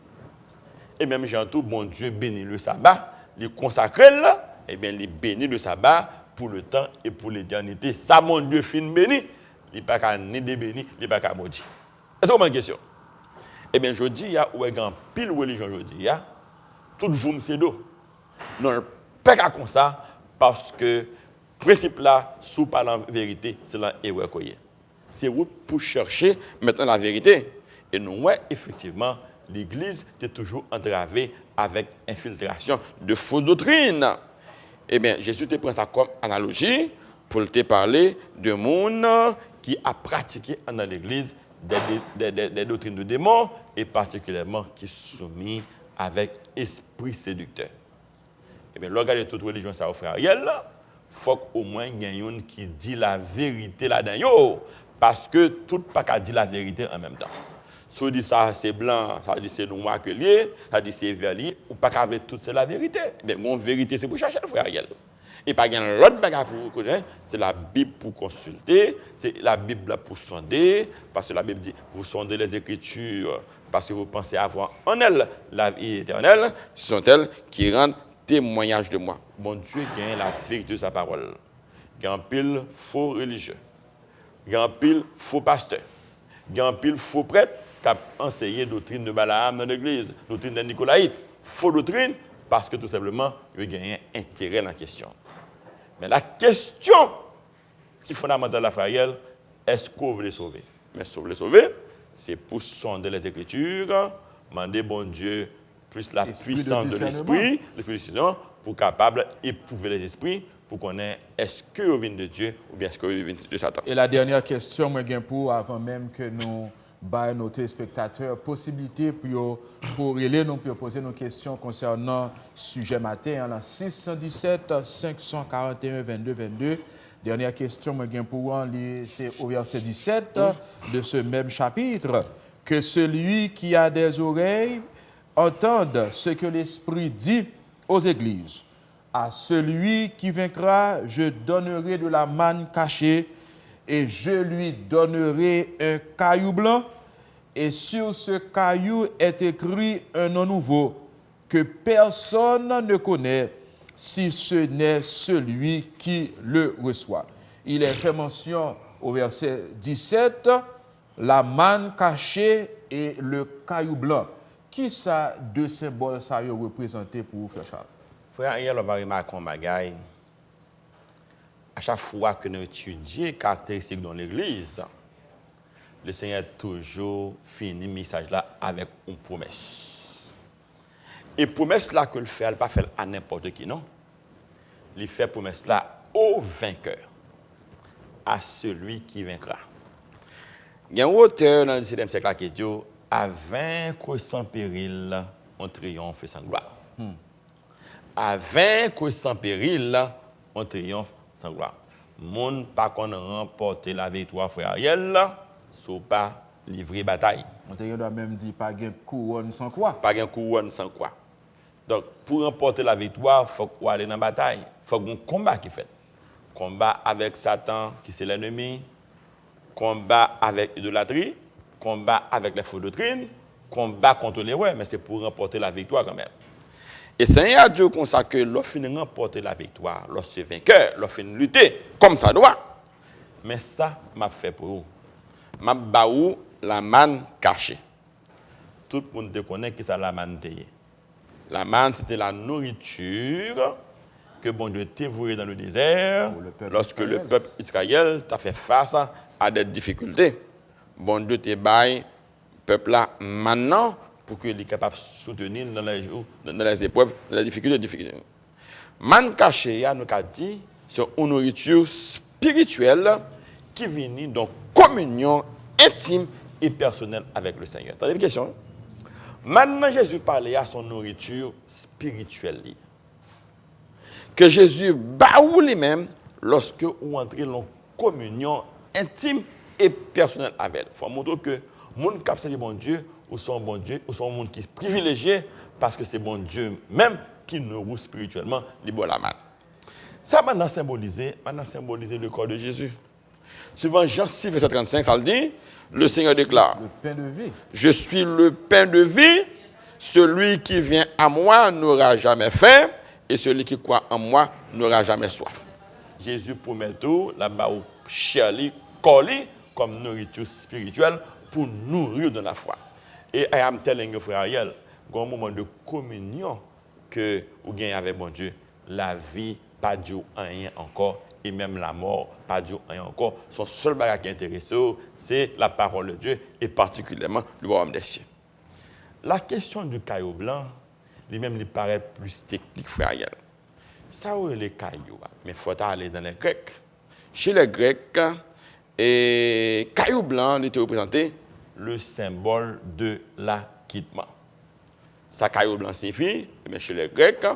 Et même j'entends, bon Dieu bénit le sabbat, il consacre là, et bien il bénit le sabbat pour le temps et pour l'éternité. Ça, mon Dieu fin béni, il n'est pas ni débéni, il n'est pas qu'à maudit. Est-ce que vous avez une question? Eh bien, je dis, il y a un pile religion, je dis, tout vous c'est d'eau. Non, pas qu'à comme ça, parce que principe là, sous par la vérité, c'est là et ouais quoi. C'est route pour chercher maintenant la vérité. Et nous, ouais, effectivement, l'Église est toujours entravée avec infiltration de fausses doctrines. Eh bien, Jésus te prend ça comme analogie pour te parler de monde qui a pratiqué dans l'Église des doctrines de démons et particulièrement qui sont soumis avec esprit séducteur. Eh bien, regardez toute religion, ça frère Ariel, il faut qu'au moins il y ait une qui dit la vérité là-dedans. Parce que tout pas qu'à dire la vérité en même temps. Si on dit ça c'est blanc, ça dit c'est noir que lié, ça dit c'est vert lié, ou pas qu'à avec tout c'est la vérité. Mais mon vérité c'est pour chercher le frère Ariel. Et pas gain l'autre bagage pour connaître, c'est la Bible pour consulter, c'est la Bible pour sonder, parce que la Bible dit vous sondez les Écritures parce que vous pensez avoir en elles la vie éternelle, ce sont elles qui rendent témoignage de moi. Bon Dieu gagne la vérité de sa parole. Il y a un pile faux religieux. Il y a un pile faux pasteur. Il y a un pile faux prêtre qui a enseigné la doctrine de Balaam dans l'église, la doctrine de Nicolaïte. Faux doctrine parce que tout simplement, il y a un intérêt dans la question. Mais la question qui est fondamentale à Raphaël, est-ce qu'on veut les sauver? Mais si on veut les sauver, c'est pour sonder les Écritures, demander bon Dieu plus la puissance de l'esprit, pour capable éprouver les esprits, pour connaître est-ce que vous venez de Dieu ou bien est-ce que vous venez de Satan. Et la dernière question, moi, pour avant même que nous baillons nos téléspectateurs, possibilité pour aller nous poser nos questions concernant le sujet matin, en 617 541 22 22. Dernière question, moi, pour c'est au verset 17 de ce même chapitre, que celui qui a des oreilles entende ce que l'Esprit dit aux églises. À celui qui vaincra, je donnerai de la manne cachée et je lui donnerai un caillou blanc. Et sur ce caillou est écrit un nom nouveau que personne ne connaît si ce n'est celui qui le reçoit. Il est fait mention au verset 17, la manne cachée et le caillou blanc. Qui ça deux symboles ça y représenté pour vous, frère Charles? Frère, hier, on va remarquer un bagage. À chaque fois que nous étudions les caractéristiques dans l'Église, le Seigneur toujours finit le message là avec une promesse. Et promesse là que le fait, elle ne pas faire à n'importe qui, non. Il fait promesse là au vainqueur, à celui qui vaincra. Il y a un auteur dans le 17e siècle qui dit à vaincre sans péril, on triomphe sans gloire. À vaincre sans péril, on triomphe sans gloire. Monde pas qu'on remporte la victoire, frère Ariel, soit pas livrer bataille. On doit même dire pas de couronne sans quoi. Pas de couronne sans quoi. Donc, pour remporter la victoire, il faut qu'on aller dans la bataille. Il faut qu'on combat qui fait. Combat avec Satan, qui c'est l'ennemi. Combat avec l'idolâtrie. Combat avec les fausses doctrines. Combat contre les rois, mais c'est pour remporter la victoire quand même. Et Seigneur Dieu consacre que lorsqu'il remporte la victoire, lorsqu'il est vainqueur, lorsqu'il lutter, comme ça doit. Mais ça m'a fait pour vous. M'a baou la manne cachée. Tout le monde connaît qui ça la manne tayée. La manne, c'était la nourriture que bon Dieu dévouait dans le désert lorsque le peuple Israël t'a fait face à des difficultés. Bon Dieu te baille peuple là maintenant pour qu'il soit capable de soutenir dans les épreuves, dans les difficultés. Man caché, nous a dit, c'est une nourriture spirituelle qui vient dans communion intime et personnelle avec le Seigneur. T'as une question? Maintenant, Jésus parlait à son nourriture spirituelle. Que Jésus baoue lui-même lorsque vous entrez en communion intime et personnelle avec elle. Il faut montrer que les gens qui servent bon Dieu, ou sont bon Dieu, ou sont des gens qui sont privilégiés parce que c'est bon Dieu même qui nous roule spirituellement, libre la main. Ça maintenant symbolisé le corps de Jésus. Suivant Jean 6, verset 35, ça le dit, le Seigneur déclare, le pain de vie. Je suis le pain de vie, celui qui vient à moi n'aura jamais faim, et celui qui croit en moi n'aura jamais soif. Jésus promet tout, là-bas au Charlie, collé comme nourriture spirituelle pour nourrir de la foi. Et I am telling you, frère Ariel, il y a un moment de communion que ou gagnez avec bon Dieu, la vie pas du rien encore et même la mort pas du rien encore. Son seul bagage qui intéresse, c'est la parole de Dieu et particulièrement le royaume des cieux. La question du caillou blanc, lui-même, lui paraît plus technique, frère. Ça, où les cailloux, mais il faut aller dans les Grecs. Chez les Grecs, et caillou blanc était représenté le symbole de l'acquittement. Ça, caillou blanc signifie, mais chez les Grecs,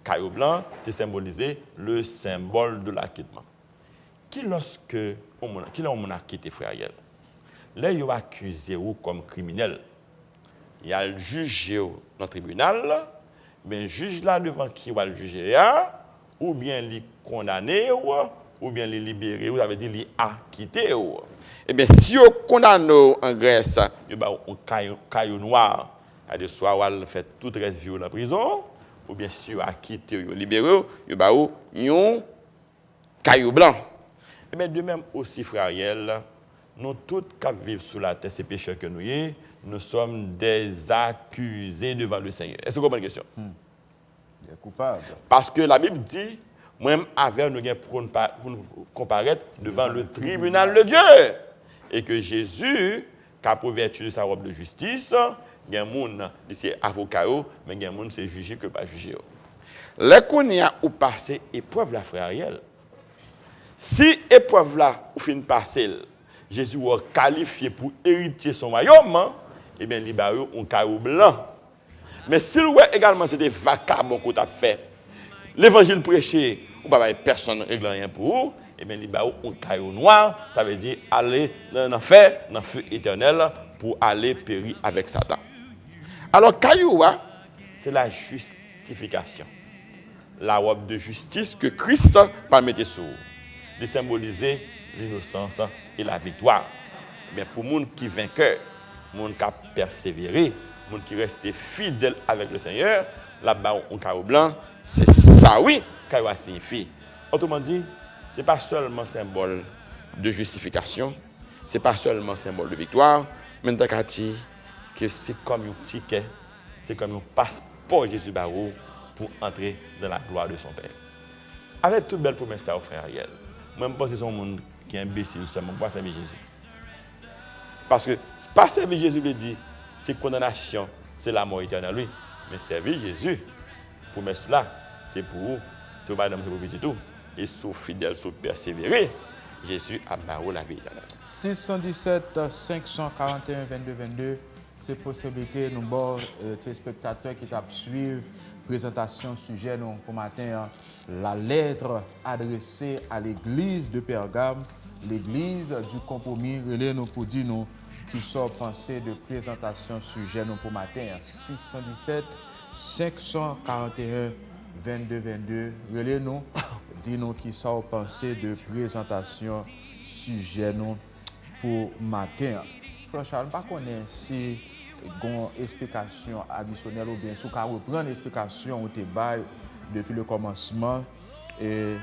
caillou blanc était symbolisé le symbole de l'acquittement. Qui lorsque on a quitté frère, là, il a accusé comme criminel. Il a jugé dans le tribunal, mais juge là devant qui va le juger, ou bien les condamner, ou bien les libérer, ou ça veut dire les acquitter. Eh bien, si on condamne en Grèce, il y a un caillou noir, à soit on fait toute reste vie en prison, ou bien si on acquitté ou libéré, il y a un caillou blanc. Eh bien, de même aussi, frère Ariel, nous tous qui vivons sous la terre, ces pécheurs que nous sommes, nous sommes des accusés devant le Seigneur. Est-ce que vous comprenez la question? Des coupables. Parce que la Bible dit, moi-même, avec nous pour nous comparaître devant le tribunal de Dieu. Et que Jésus, qui a pour vertu de sa robe de justice, il y a un monde, c'est avocat, mais il y a un monde, c'est jugé que pas jugé. Les qu'on y a ou passé épreuve la frère Ariel. Si épreuve là, ou fin passer, Jésus a qualifié pour hériter son royaume, eh bien, il a un caillou blanc. Mais s'il ouais également c'était vacabon qu'on a fait, l'évangile prêché, ou pas personne règle rien pour vous, eh bien, il a un caillou noir, ça veut dire aller dans l'enfer, dans le feu éternel, pour aller périr avec Satan. Alors, caillou, c'est la justification. La robe de justice que Christ va mettre sur vous. De symboliser l'innocence et la victoire. Mais pour les gens qui sont vainqueurs, les gens qui ont persévéré, les gens qui restent fidèles avec le Seigneur, là-bas, un caillou blanc, c'est ça, oui, caillou signifie. Autrement dit, ce n'est pas seulement symbole de justification, ce n'est pas seulement symbole de victoire, mais que c'est comme un ticket, c'est comme un passeport Jésus Barou pour entrer dans la gloire de son Père. Avec toute belle promesse, frère Ariel, moi, je pense que c'est un monde qui est imbécile seulement pour servir Jésus. Parce que pas servir Jésus, le dit, c'est condamnation, c'est la mort éternelle, oui. Mais servir Jésus, promesse là, c'est pour vous, c'est pour madame, c'est pour vous tout. Et sous fidèle, sous persévérer, Jésus a barré la vie éternelle. 617 541 22 22, c'est possibilité nous bon téléspectateurs qui suivent présentation sujet nous pour matin la lettre adressée à l'église de Pergame, l'église du compromis, relais nous pour dire nous qui sont pensés de présentation sujet nous pour matin 617 541 22 22, relais nous dit nous qui sont pensés de présentation sujet nous pour matin. Franchement, pas connaître si une explication additionnelle ou bien si on reprend l'explication au débat depuis le commencement et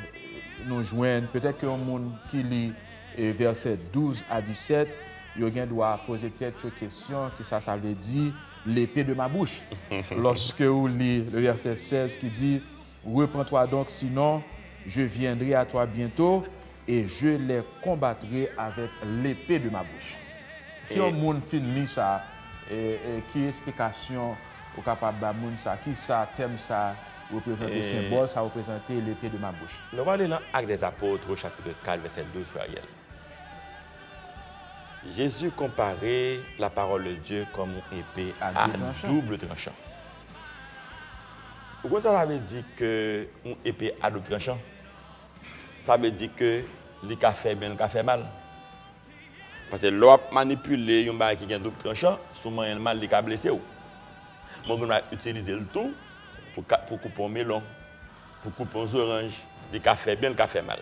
nous joignent peut-être que un monde qui lit verset 12 à 17 il doit poser quelques questions qui ça veut dire l'épée de ma bouche. Lorsque vous lisez le verset 16 qui dit reprends-toi donc sinon je viendrai à toi bientôt et je les combattrai avec l'épée de ma bouche. Si un monde finit ça qui explication au capable de monde ça qui ça thème ça représenter symbole ça représenter l'épée de ma bouche. Le roi dans Actes des Apôtres chapitre 4 verset 12 frère. Jésus comparait la parole de Dieu comme une épée à double tranchant. Pourquoi ça veut dire que une épée à double tranchant? Ça veut dire que les cafés bien, le fait mal. Parce que l'on manipuler un bagage qui a double tranchant, souvent il mal les blessé. On va utiliser le tout pour couper un melon, pour couper un orange, les cafés bien, le fait mal.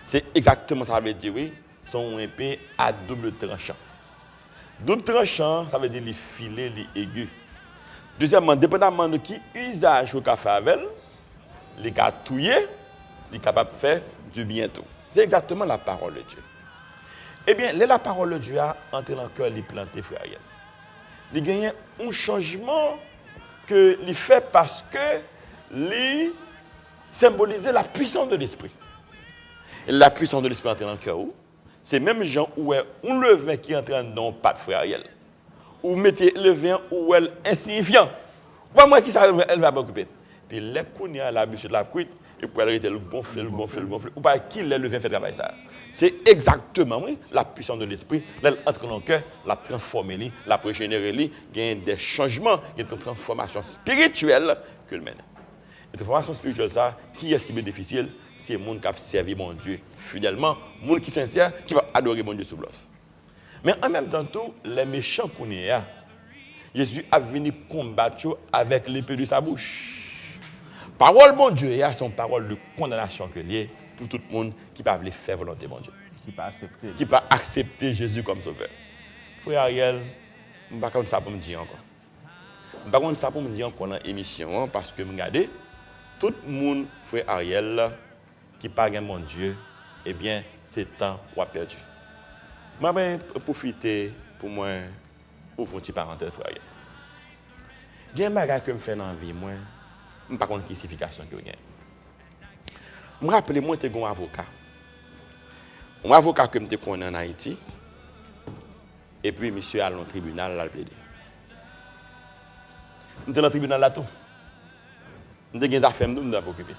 C'est exactement ça veut dire oui, son épée à double tranchant. Double tranchant, ça veut dire les filets, les aigus. Deuxièmement, dépendamment de qui usage au café avec, les cas touillés, les capables de faire du bien tout. C'est exactement la parole de Dieu. Eh bien, la parole de Dieu a entré dans le cœur, les planté, frère. Il gagne un changement que il fait parce que il symbolisait la puissance de l'esprit. Et la puissance de l'esprit entre dans le cœur. C'est même gens où on le vin qui entre dans pas de frère Ariel. Ou mettez le vin où elle insignifiant. Pas moi qui ça elle va m'occuper. Puis les connait la bûche de la cuite et pour elle arrêter le gonfler. Ou pas qui le vin fait travailler ça. C'est exactement la puissance de l'esprit, elle entre dans le cœur, la transformer, la régénérer, il y a des changements, il y a une transformation spirituelle que le mène. Et cette transformation spirituelle, ça, qui est-ce qui bénéficie? C'est le monde qui a servi mon Dieu fidèlement, le monde qui est sincère, qui va adorer mon Dieu sous bluff. Mais en même temps, les méchants qu'on est là, Jésus a venu combattre avec l'épée de sa bouche. Parole mon Dieu, il y a son parole de condamnation que lié pour tout le monde qui ne peut pas faire volonté mon Dieu. Qui ne peut pas accepter Jésus comme sauveur. Frère Ariel, je ne sais pas ça pour me dire encore. Je ne sais pas ça pour me dire encore dans l'émission parce que regardez, tout le monde, frère Ariel, qui parle mon Dieu, eh bien, c'est temps ou perdu. Je vais profiter pour moi, ouvrir une petite parenthèse, frère Ariel. Il y a un bagage que je fais dans la vie, moi, je ne sais pas quelle signification que j'ai. Je me rappelle, moi, j'étais un avocat. Un avocat que je connais en Haïti. Et puis, monsieur allé au tribunal, là, le plaider. J'étais dans le tribunal là tout. J'étais des affaires, je me suis occupé.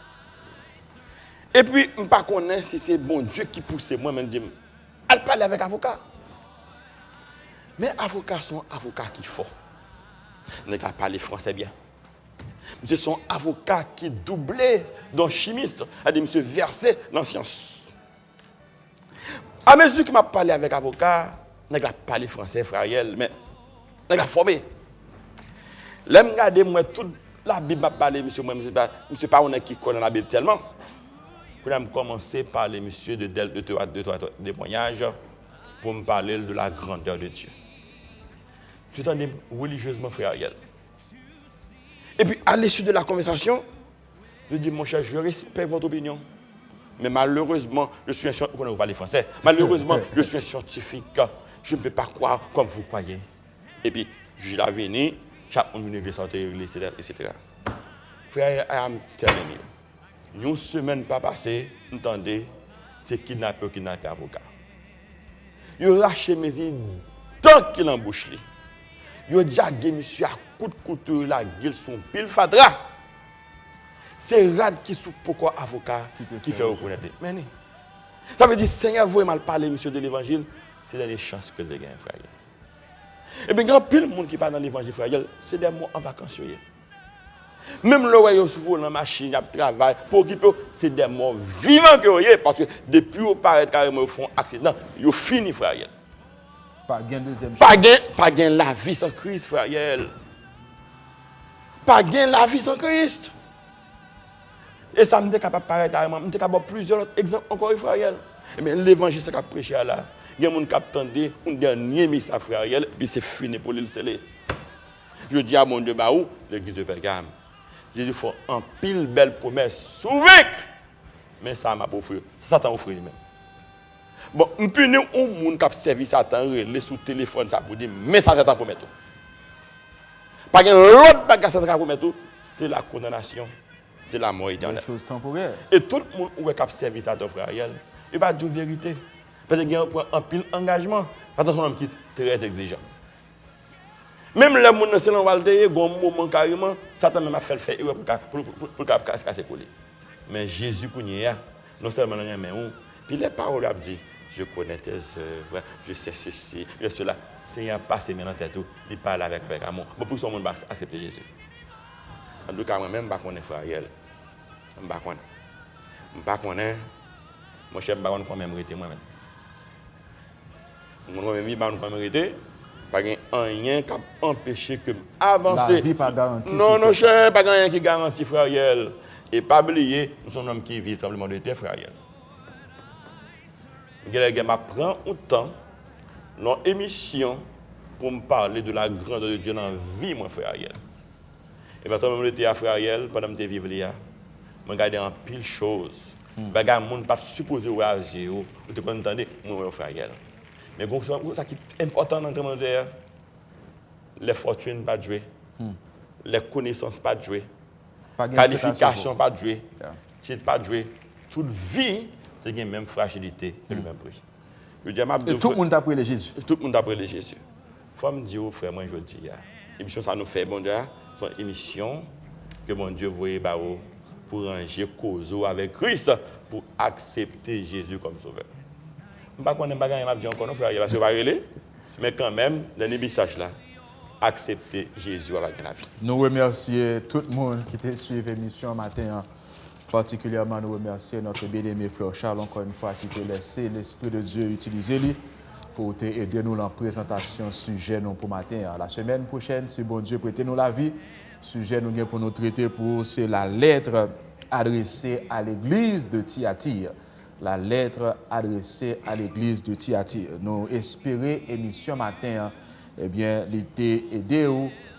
Et puis, je ne sais pas si c'est bon Dieu qui pousse moi, je me dis, elle parle avec avocat. Mais avocats sont avocats qui font. Ils ne parlent pas français bien. C'est son avocat qui doublé d'un chimiste, a dit monsieur versé dans la science. À mesure que m'a parlé avec avocat, n'a pas parlé français frère Ariel, mais n'a formé. Là me regarder moi toute la Bible m'a parlé monsieur pas on est qui connaît la Bible tellement. Puis là me commencer par parler monsieur de témoignages pour me parler de la grandeur de Dieu. Je t'entendais religieusement frère Ariel. Et puis, à l'issue de la conversation, je dis, mon cher, je respecte votre opinion. Mais malheureusement, je suis un scientifique. Vous parlez français. Malheureusement, je suis un scientifique. Je ne peux pas croire comme vous croyez. Et puis, je l'ai venu, chaque minute, etc. Frère, I am telling you, une semaine pas passée, entendez, c'est kidnappé avocat. Il a raché mes idées tant qu'il embouche. Il a diagué monsieur à coup de couteau la gueule son pile fadra. C'est rad qui sous pourquoi avocat qui fait reconnaître. Mais non. Ça veut dire Seigneur vous mal parler monsieur de l'évangile, c'est les chances que le gagne frère. Et bien grand pile monde qui parle dans l'évangile frère, c'est des mots en vacances. Même le royaume souvent dans machine, il travail pour qui c'est des morts vivants que parce que depuis au paraître carrément au fond accident, ils fini frère. Pas gain deuxième chance. Pas gain la vie sans Christ, frère. Pas gain la vie sans Christ. Et ça me dit capable de paraître carrément. Je suis capable de plusieurs autres exemples encore, frère. Mais l'évangile, c'est qu'à prêcher là. Il y a des gens qui attendent un dernier message, frère. Puis c'est fini pour le sceller. Je dis à mon Dieu, l'église de Pergame. J'ai dit, il faut un pile belle promesse. Souvent. Mais ça m'a pas offert. Satan offre lui-même. Bon, je peux nous un monde qui a servi Satan relé sous téléphone ça pour dire mais ça Satan promet tout. Pas que l'autre bagage Satan promet tout, c'est la condamnation, c'est la mort éternelle. Des choses temporaires. Et tout le monde qui a servi Satan frère Ariel, il va dire vérité parce qu'il prend un pile engagement, attention un qui est très exigeant. Même les monde dans selon Valdeir, un moment carrément Satan même a fait erreur pour casser coller. Mais Jésus connaît non seulement dans mais puis les paroles a dit je connais tes œuvres, je sais ceci, je sais cela. Seigneur passe maintenant tête tout, il parle avec amour. Bon pour son monde va accepter Jésus. En tout cas moi-même je ne connais pas frère Ariel. Je ne connais pas. Mon cher, je ne connais pas même arrêter moi-même. Moi-même, je ne connais pas arrêter. Pas rien qui empêcher que avancer. La vie pas garantie. Non, cher, pas rien qui garantit frère Ariel. Et pas oublier, nous sommes hommes qui vivent tremblement de terre frère Ariel. Je prends un temps dans l'émission pour me parler de la grandeur de Dieu dans la vie, mon frère Ariel. Et maintenant, je suis frère Ariel, pendant que je vivre là, je regarde en pile choses. Je regarde les gens pas supposé réagir, ou te entendre, mon frère Ariel. Mais ça qui est important dans le monde, les fortunes pas jouer. les connaissances pas de jouer, Pas gain qualification pas de jouer, Yeah. titre pas de jouer, toute vie, c'est une même fragilité et le même prix. Je dis, Et tout le monde a pris le Jésus. tout le monde a pris Jésus. Faut me dire, frère, moi je dis, l'émission ça nous fait, bon Dieu, c'est une émission que mon Dieu voyait pour ranger cause avec Christ, pour accepter Jésus comme sauveur. Je ne sais pas si je vais dire encore, frère, parce que je vais aller, mais quand même, dans les messages là, accepter Jésus avec la vie. Nous remercions tout le monde qui t'a suivi l'émission matin. Particulièrement, nous remercions notre bien-aimé frère Charles, encore une fois, qui t'a laissé l'Esprit de Dieu utiliser lui pour aider nous dans la présentation sujet nous pour matin. La semaine prochaine, si bon Dieu prête nous la vie, sujet nous pour nous traiter c'est la lettre adressée à l'église de Thyatire. La lettre adressée à l'église de Thyatire. Nous espérons émission matin, eh bien, l'été aider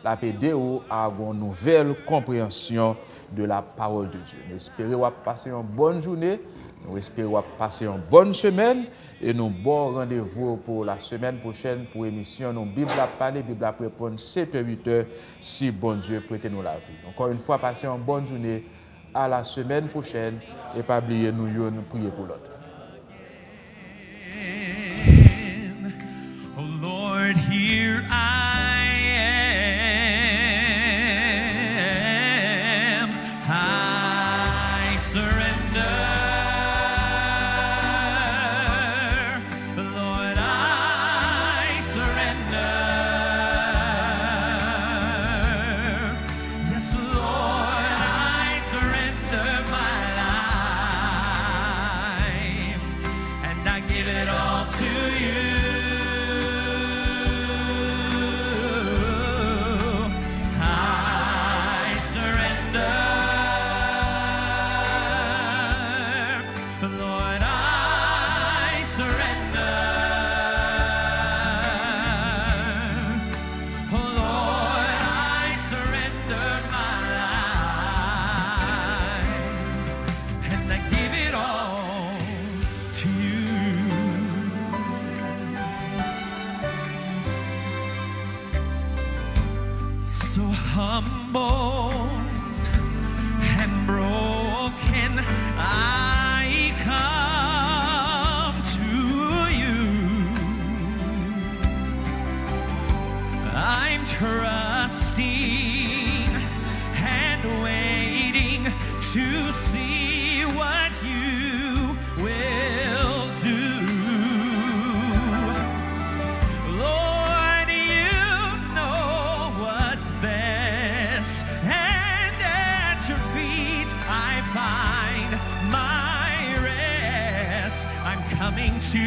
la PDO à une nouvelle compréhension de la parole de Dieu. Nous espérons passer une bonne journée, nous espérons passer une bonne semaine et nous bon rendez-vous pour la semaine prochaine pour l'émission nous Bible à parler, Bible à répondre 7h-8h si bon Dieu prête nous la vie. Encore une fois, passez une bonne journée, à la semaine prochaine et pas oublier nous prier pour l'autre. Oh Lord, here I am. I surrender. Lord, I surrender. Yes, Lord, I surrender my life and I give it all to you. So humbled and broken, I come to you. I'm trusting and waiting to see what you will do. Lord, you know what's best, and at your feet I find my rest. I'm coming to